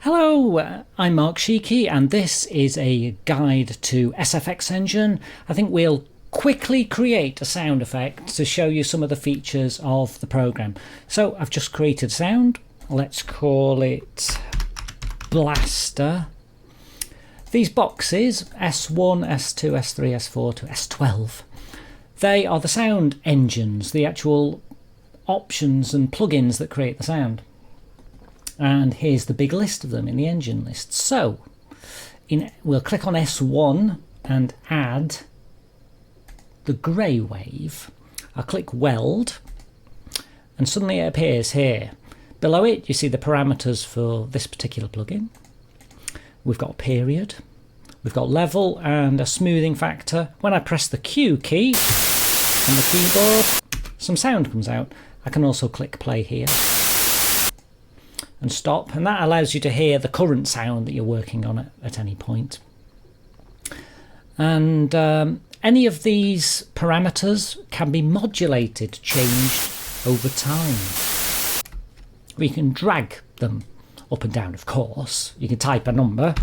Hello, I'm Mark Sheeky and this is a guide to SFXEngine. I think we'll quickly create a sound effect to show you some of the features of the program. So I've just created sound. Let's call it Blaster. These boxes, S1, S2, S3, S4 to S12, they are the sound engines, the actual options and plugins that create the sound. And here's the big list of them in the engine list. So we'll click on S1 and add the grey wave. I'll click weld and suddenly it appears here. Below it you see the parameters for this particular plugin. We've got a period, we've got level and a smoothing factor. When I press the Q key on the keyboard, some sound comes out. I can also click play here and stop, and that allows you to hear the current sound that you're working on at any point. And any of these parameters can be modulated, changed over time. We can drag them up and down, of course. You can type a number.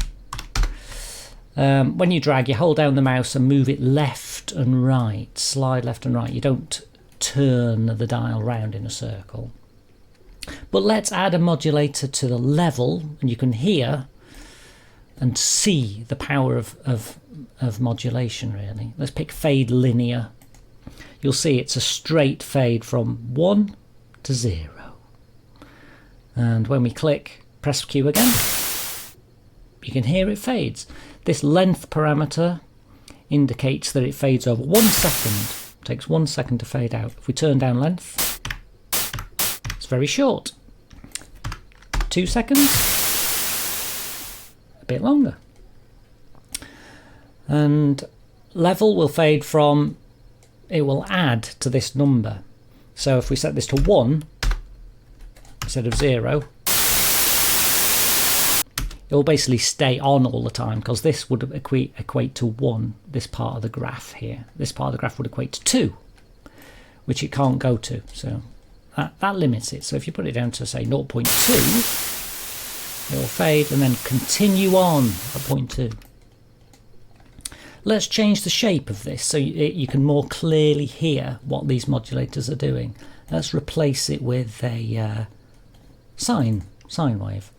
When you drag, you hold down the mouse and move it left and right, slide left and right. You don't turn the dial round in a circle. But let's add a modulator to the level, and you can hear and see the power of modulation, really. Let's pick fade linear. You'll see it's a straight fade from 1 to 0. And when we press Q again, you can hear it fades. This length parameter indicates that it fades over 1 second. It takes 1 second to fade out. If we turn down length, it's very short. 2 seconds, a bit longer. And level will fade from, it will add to this number. So if we set this to 1 instead of 0, it will basically stay on all the time, because this would equate to 1, this part of the graph here. This part of the graph would equate to 2, which it can't go to. So that limits it. So if you put it down to say 0.2, it will fade and then continue on at 0.2. Let's change the shape of this so you can more clearly hear what these modulators are doing. Let's replace it with a sine wave.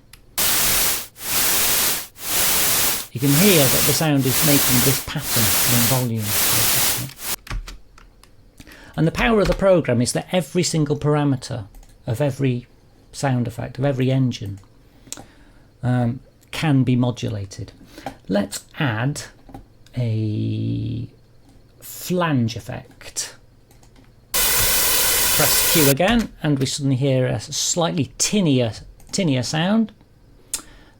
You can hear that the sound is making this pattern in volume. And the power of the program is that every single parameter of every sound effect, of every engine, can be modulated. Let's add a flange effect. Press Q again and we suddenly hear a slightly tinnier sound.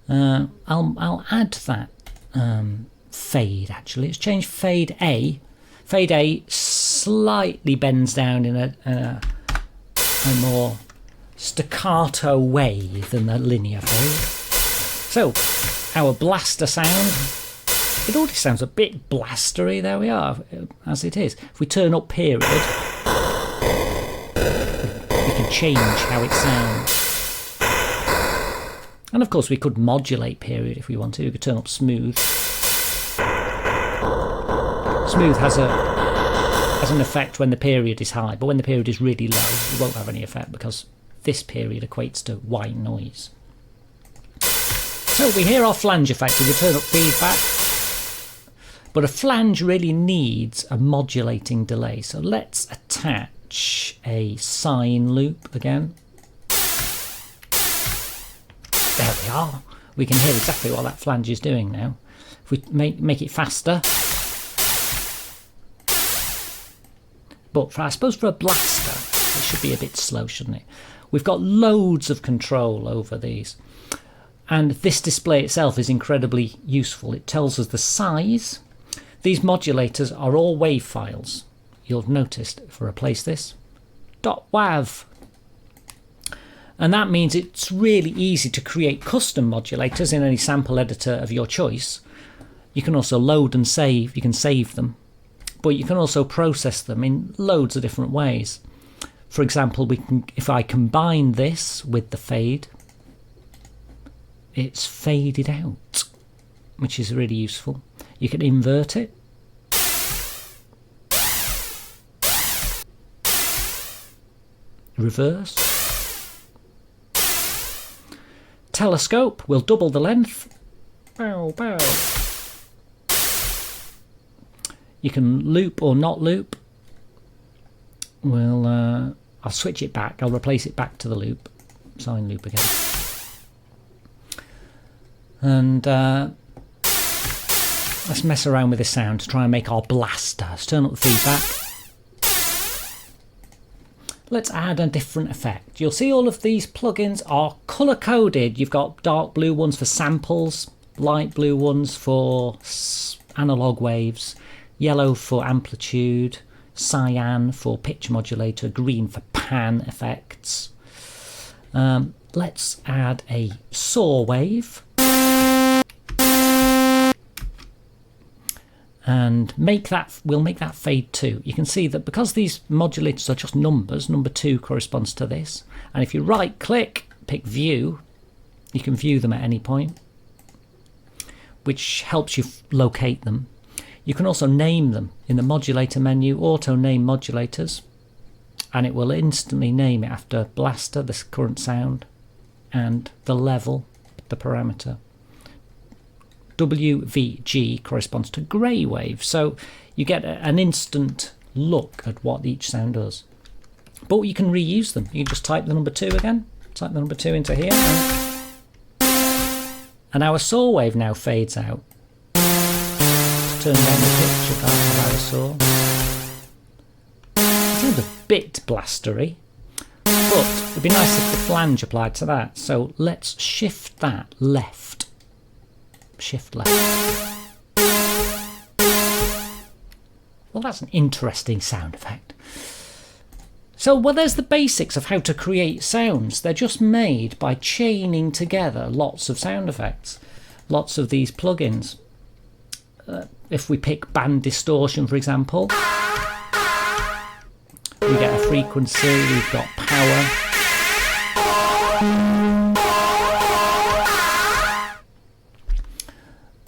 I'll add that fade, actually. Let's change fade A. Fade A slightly bends down in a more staccato way than the linear fade. So our blaster sound, it already sounds a bit blastery. There we are, as it is. If we turn up period, we can change how it sounds. And of course we could modulate period if we want to. We could turn up smooth. Smooth has an effect when the period is high, but when the period is really low, it won't have any effect because this period equates to white noise. So we hear our flange effect, we can turn up feedback, but a flange really needs a modulating delay. So let's attach a sine loop again. There we are. We can hear exactly what that flange is doing now. If we make it faster. But I suppose for a blaster, it should be a bit slow, shouldn't it? We've got loads of control over these. And this display itself is incredibly useful. It tells us the size. These modulators are all WAV files. You'll have noticed if I replace this, .wav. And that means it's really easy to create custom modulators in any sample editor of your choice. You can also load and save. You can save them. But you can also process them in loads of different ways. For example, if I combine this with the fade, it's faded out, which is really useful. You can invert it. Reverse. Telescope will double the length. Bow, bow. You can loop or not loop. Well, I'll switch it back. I'll replace it back to the loop. Sine loop again. And let's mess around with this sound to try and make our blaster. Let's turn up the feedback. Let's add a different effect. You'll see all of these plugins are color coded. You've got dark blue ones for samples, light blue ones for analog waves, yellow for amplitude, cyan for pitch modulator, green for pan effects. Let's add a saw wave and we'll make that fade 2. You can see that because these modulators are just numbers, number 2 corresponds to this, and if you right click, pick view, you can view them at any point, which helps you locate them. You can also name them in the modulator menu, auto name modulators, and it will instantly name it after blaster, the current sound, and the level, the parameter. WVG corresponds to grey wave, so you get an instant look at what each sound does. But you can reuse them. You can just type the number 2 again, type the number 2 into here, and our saw wave now fades out. Turn down the pitch of our saw. It sounds a bit blastery, but it'd be nice if the flange applied to that. So let's shift that left. Shift left. Well, that's an interesting sound effect. So, well, there's the basics of how to create sounds. They're just made by chaining together lots of sound effects, lots of these plugins. If we pick band distortion, for example, we get a frequency, we've got power.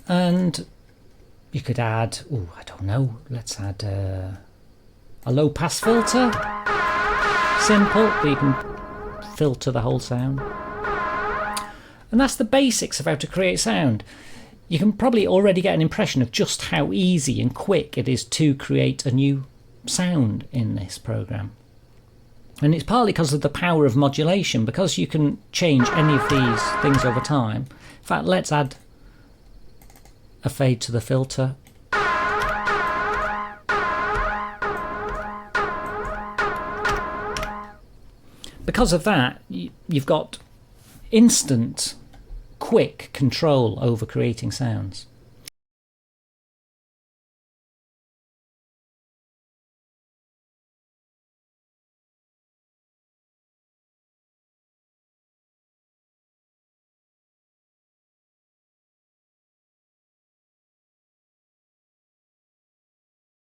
And you could add, oh, I don't know, let's add a low pass filter. Simple, but you can filter the whole sound. And that's the basics of how to create sound. You can probably already get an impression of just how easy and quick it is to create a new sound in this program. And it's partly because of the power of modulation, because you can change any of these things over time. In fact, let's add a fade to the filter. Because of that, you've got instant, quick control over creating sounds.